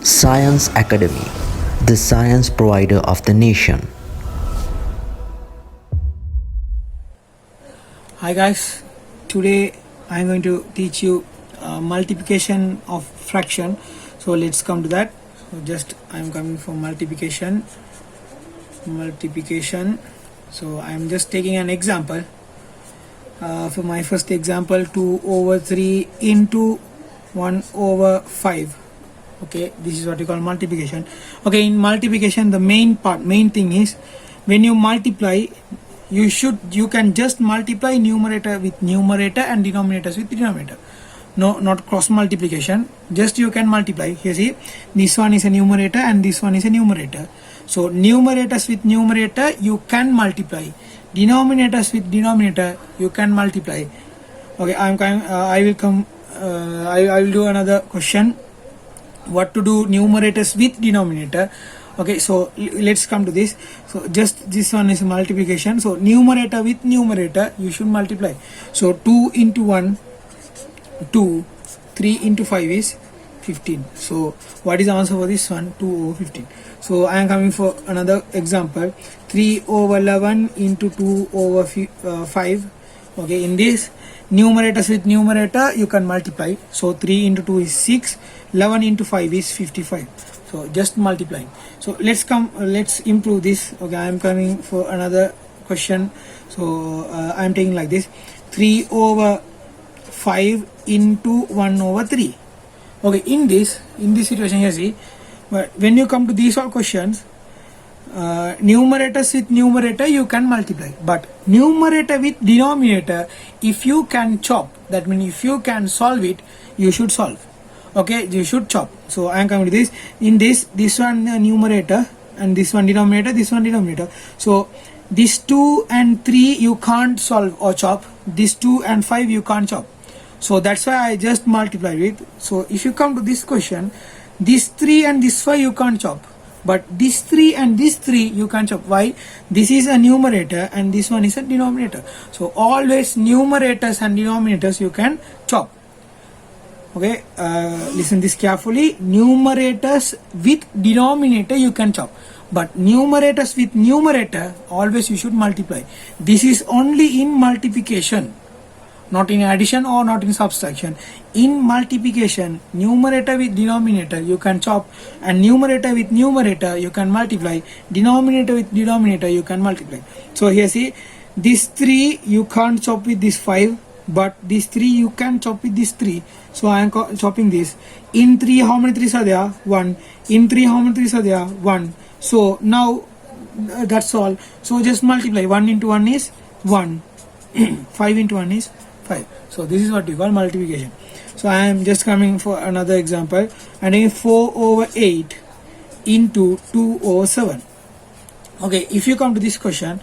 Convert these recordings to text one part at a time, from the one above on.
Science Academy, the science provider of the nation. Hi guys, today I am going to teach you multiplication of fraction. So let's come to that. So just I am coming for multiplication. So I am just taking an example. For my first example, 2 over 3 into 1 over 5. Okay, this is what you call multiplication. Okay, in multiplication the main thing is when you multiply, you can just multiply numerator with numerator and denominators with denominator. No, not cross multiplication, just you can multiply. Here see, this one is a numerator and this one is a numerator. So numerators with numerator you can multiply, denominators with denominator you can multiply. Okay, I will do another question, what to do numerators with denominator. Okay, so let's come to this. So just this one is multiplication. So numerator with numerator you should multiply. So 2 into 1 2, 3 into 5 is 15. So what is the answer for this one? 2 over 15. So I am coming for another example, 3 over 11 into 2 over 5. Okay, in this numerators with numerator you can multiply. So 3 into 2 is 6, 11 into 5 is 55. So just multiplying. So let's improve this. Okay, I am coming for another question. So I am taking like this, 3 over 5 into 1 over 3. Okay, in this situation here, see, but when you come to these all questions, numerators with numerator you can multiply, but numerator with denominator, if you can chop, that means if you can solve it, you should solve. Okay, you should chop. So I am coming to this. In this one numerator and this one denominator, this one denominator. So this 2 and 3 you can't solve or chop, this 2 and 5 you can't chop. So that's why I just multiply it. So if you come to this question, this 3 and this 5 you can't chop, but this 3 and this 3 you can chop. Why? This is a numerator and this one is a denominator. So always numerators and denominators you can chop. Okay, listen this carefully. Numerators with denominator you can chop, but numerators with numerator always you should multiply. This is only in multiplication, not in addition or not in subtraction. In multiplication, numerator with denominator you can chop, and numerator with numerator you can multiply, denominator with denominator you can multiply. So here see, this 3 you can't chop with this 5, but this 3 you can chop with this 3. So I am chopping this. In 3 how many 3s are there? 1. In 3 how many 3s are there? 1. So now that's all. So just multiply. 1 into 1 is 1. 5 into 1 is 5. So this is what we call multiplication. So I am just coming for another example, and in 4 over 8 into 2 over 7. Okay, if you come to this question,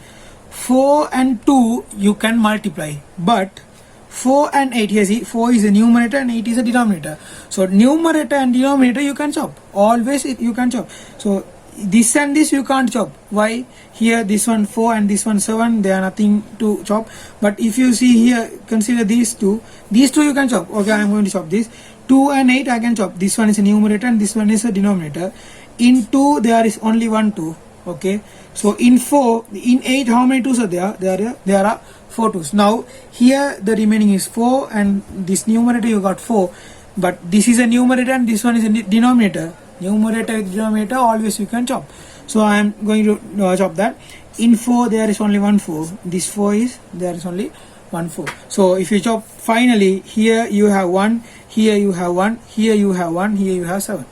4 and 2 you can multiply, but 4 and 8, here see, 4 is a numerator and 8 is a denominator. So numerator and denominator you can chop, always you can chop. So this and this you can't chop. Why? Here this one 4 and this one 7, they are nothing to chop. But if you see here, consider these two you can chop. Okay, I am going to chop this. 2 and 8 I can chop. This one is a numerator and this one is a denominator. In 2 there is only 1 2. Okay, so in 8 how many 2s are there? There are 4 2s. Now here the remaining is 4, and this numerator you got 4, but this is a numerator and this one is a denominator. Numerator with denominator always you can chop. So I am going to chop that. In 4 there is only 1 4. This 4 is, there is only 1 4. So if you chop, finally here you have 1, here you have 1, here you have 1, here you have 7.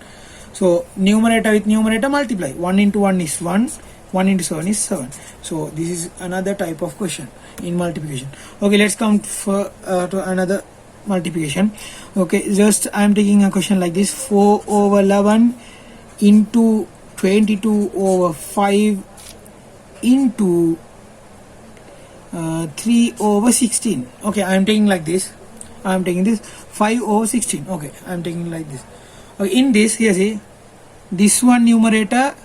So numerator with numerator multiply. 1 into 1 is 1, 1 into 7 is 7. So this is another type of question in multiplication. Okay, let's come to another multiplication. Okay, just I am taking a question like this, 4 over 11 into 22 over 5 into 3 over 16. Okay, I am taking like this. I am taking this 5 over 16. Okay, I am taking like this. Okay, in this, here see, this one numerator,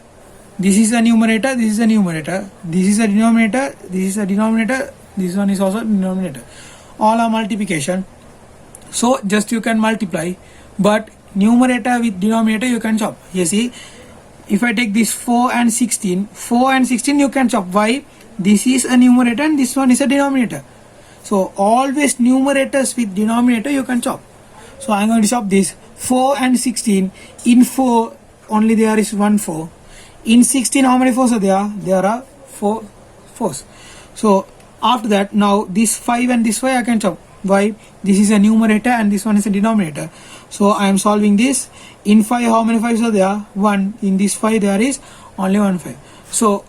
this is a numerator, this is a numerator, this is a denominator, this is a denominator, this one is also a denominator. All are multiplication. So just you can multiply, but numerator with denominator you can chop. You see, if I take this 4 and 16, 4 and 16 you can chop. Why? This is a numerator and this one is a denominator. So always numerators with denominator you can chop. So I'm going to chop this 4 and 16. In 4 only there is 1 4. In 16 how many 4s are there? There are 4 4s. So after that, now this 5 and this 5 I can chop. Why? This is a numerator and this one is a denominator. So I am solving this. In 5 how many 5s are there? 1. In this 5 there is only 1 5. So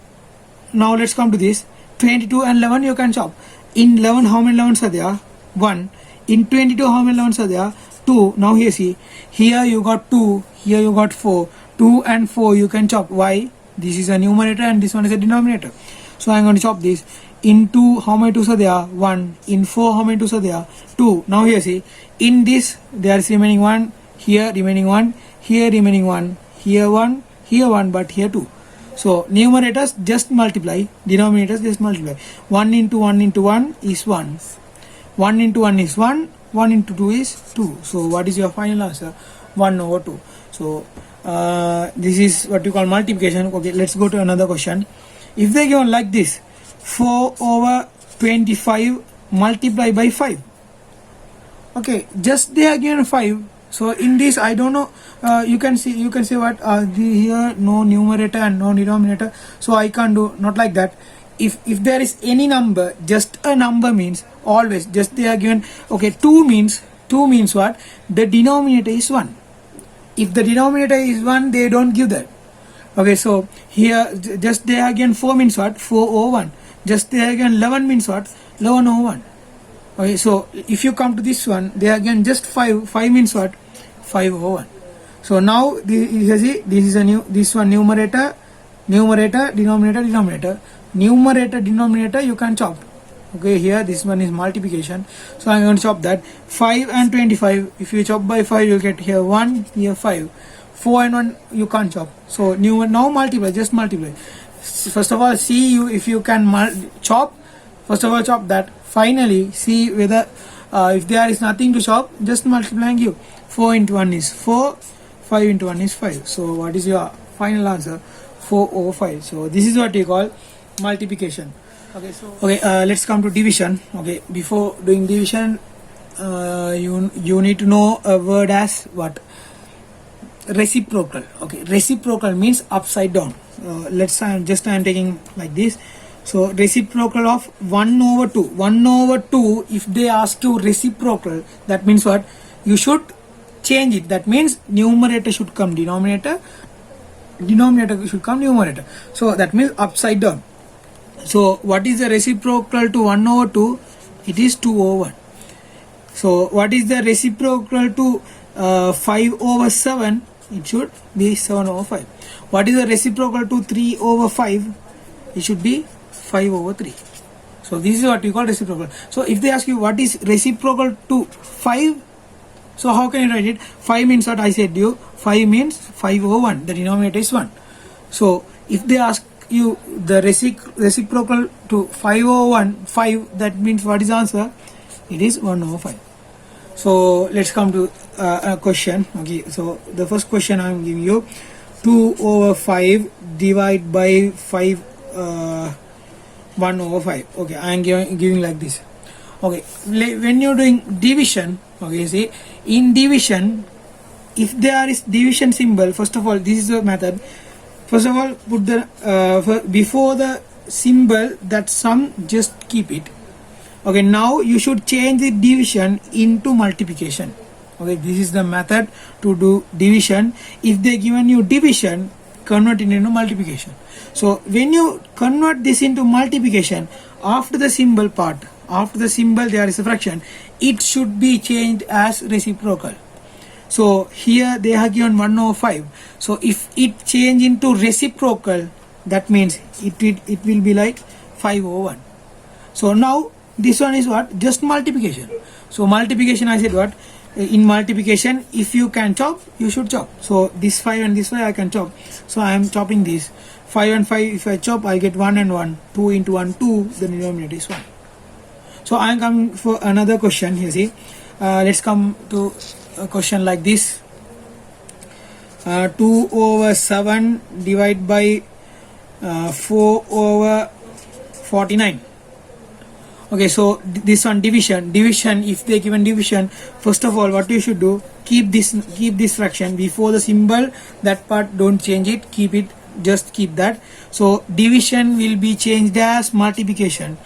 now let's come to this. 22 and 11 you can chop. In 11 how many 11s are there? 1. In 22 how many 11s are there? 2. Now here see, here you got 2, here you got 4. 2 and 4 you can chop. Why? This is a numerator and this one is a denominator. So I'm going to chop this. In 2 how many 2s are there? 1. In 4 how many 2s are there? 2. Now here see, in this there is remaining 1, here remaining 1, here remaining 1, here 1, here 1, but here 2. So numerators just multiply, denominators just multiply. 1 into 1 into 1 is 1. 1 into 1 is 1. 1 into 2 is 2. So what is your final answer? 1 over 2. So this is what you call multiplication. Okay, let's go to another question. If they given like this, 4 over 25 multiply by 5. Okay, just they are given 5. So in this I don't know, you can say what here no numerator and no denominator, so I can't do, not like that. If there is any number, just a number means always just they are given. Okay, 2 means what? The denominator is 1. If the denominator is 1, they don't give that. Okay, so here just they are given 4 means what? 4 over 1. Just they are given 11 means what? 11 over 1. Okay, so if you come to this one, they are given just 5. 5 means what? 5 over 1. So now you see, this is a this one numerator, denominator, numerator, denominator you can chop. Okay, here this one is multiplication, so I'm going to chop that. 5 and 25, if you chop by 5 you'll get here 1, here 5. 4 and 1 you can't chop, so now multiply, just multiply. First of all, see if you can chop. First of all, chop that. Finally, see whether if there is nothing to chop, just multiply and give. 4 into 1 is 4, 5 into 1 is 5. So what is your final answer? 4 over 5. So this is what you call multiplication. Okay, so let's come to division. Okay, before doing division, you need to know a word as what? Reciprocal. Okay, reciprocal means upside down. I'm taking like this. So reciprocal of 1 over 2. 1 over 2, if they ask you reciprocal, that means what? You should change it. That means numerator should come denominator, denominator should come numerator. So that means upside down. So what is the reciprocal to 1 over 2? It is 2 over 1. So what is the reciprocal to 5 over 7? It should be 7 over 5. What is the reciprocal to 3 over 5? It should be 5 over 3. So this is what we call reciprocal. So if they ask you what is reciprocal to 5, so how can you write it? 5 means what I said to you. 5 means 5 over 1. The denominator is 1. So if they ask you the reciprocal to 5 over 1, 5, that means what is the answer? It is 1 over 5. So let's come to a question. Okay, so the first question I am giving you, 2 over 5 divide by 5, 1 over 5. Okay, I am giving like this. Okay, when you're doing division, okay, see, in division, if there is division symbol, first of all, this is the method. First of all, put the before the symbol, that sum, just keep it. Okay, now you should change the division into multiplication. Okay, this is the method to do division. If they given you division, convert it into multiplication. So when you convert this into multiplication, after the symbol part, after the symbol there is a fraction, it should be changed as reciprocal. So here they have given 1 over 5. So if it change into reciprocal, that means it will be like 5 over 1. So now this one is what? Just multiplication. So multiplication, I said what? In multiplication, if you can chop, you should chop. So this 5 and this 5 I can chop. So I am chopping this. 5 and 5, if I chop, I get 1 and 1. 2 into 1, 2. The denominator is 1. So I am coming for another question. You see, let's come to a question like this. 2 over 7 divided by 4 over 49. Okay, so this one division, if they given division, first of all what you should do, keep this fraction before the symbol, that part don't change it, keep it, just keep that. So division will be changed as multiplication.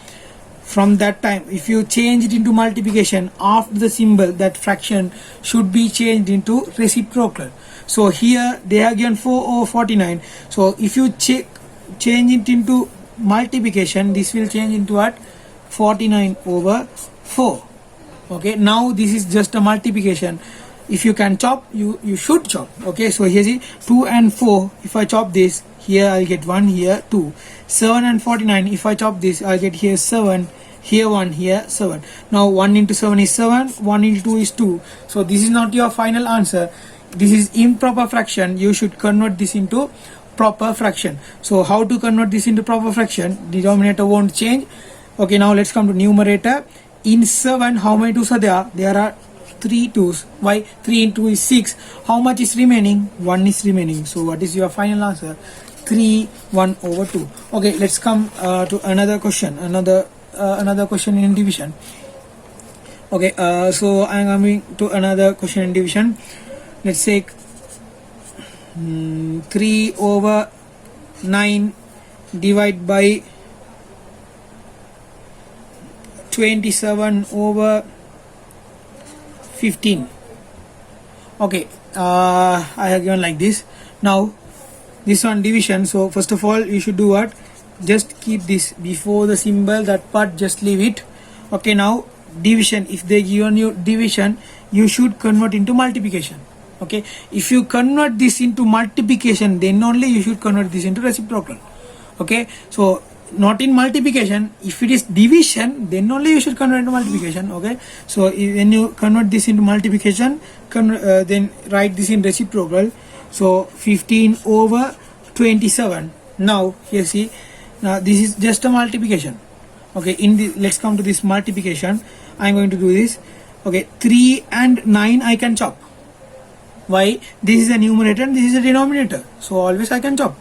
From that time, if you change it into multiplication, after the symbol, that fraction should be changed into reciprocal. So here they have given 4 over 49. So if you change it into multiplication, this will change into what? 49 over 4. Okay, now this is just a multiplication. If you can chop, you should chop. Okay, so here see 2 and 4. If I chop this, here I'll get 1, here 2. 7 and 49. If I chop this, I'll get here 7, here 1, here 7. Now 1 into 7 is 7, 1 into 2 is 2. So this is not your final answer. This is improper fraction. You should convert this into proper fraction. So how to convert this into proper fraction? Denominator won't change. Okay, now let's come to numerator. In 7, how many 2s are there? There are 3 2s. Why? 3 into 2 is 6. How much is remaining? 1 is remaining. So what is your final answer? 3, 1 over 2. Okay, let's come to another question. Another question in division. Okay, so I'm coming to another question in division. Let's take 3 over 9 divided by 27 over 15. Okay, I have given like this. Now this one division. So first of all you should do what? Just keep this before the symbol, that part just leave it. Okay, now division, if they given you division, you should convert into multiplication. Okay, if you convert this into multiplication, then only you should convert this into reciprocal. Okay, so not in multiplication. If it is division, then only you should convert into multiplication. Okay, so when you convert this into multiplication, then write this in reciprocal. So 15 over 27. Now here see, now this is just a multiplication. Okay, let's come to this multiplication. I'm going to do this. Okay, 3 and 9 I can chop. Why? This is a numerator and this is a denominator, so always I can chop.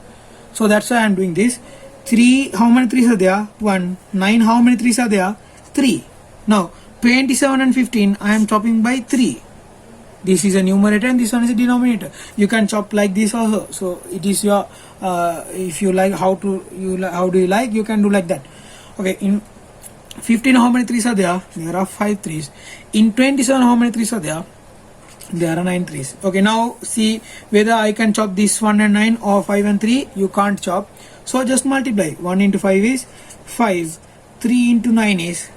So that's why I'm doing this. 3, how many 3s are there? 1. 9, how many 3s are there? 3. Now 27 and 15 I am chopping by 3. This is a numerator and this one is a denominator. You can chop like this also. So it is your if you like, how do you like, you can do like that. Okay, in 15 how many 3s are there? There are 5 3s. In 27 how many 3s are there? There are 9 3s. Okay, now see whether I can chop this 1 and 9 or 5 and 3. You can't chop, so just multiply. 1 into 5 is 5. 3 into 9 is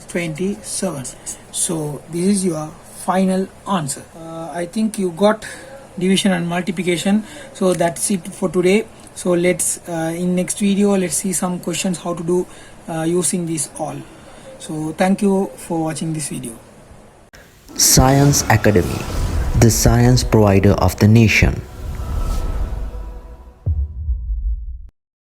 27. So this is your final answer. I think you got division and multiplication. So that's it for today. So let's in next video let's see some questions how to do using this all. So thank you for watching this video. Science Academy, the science provider of the nation.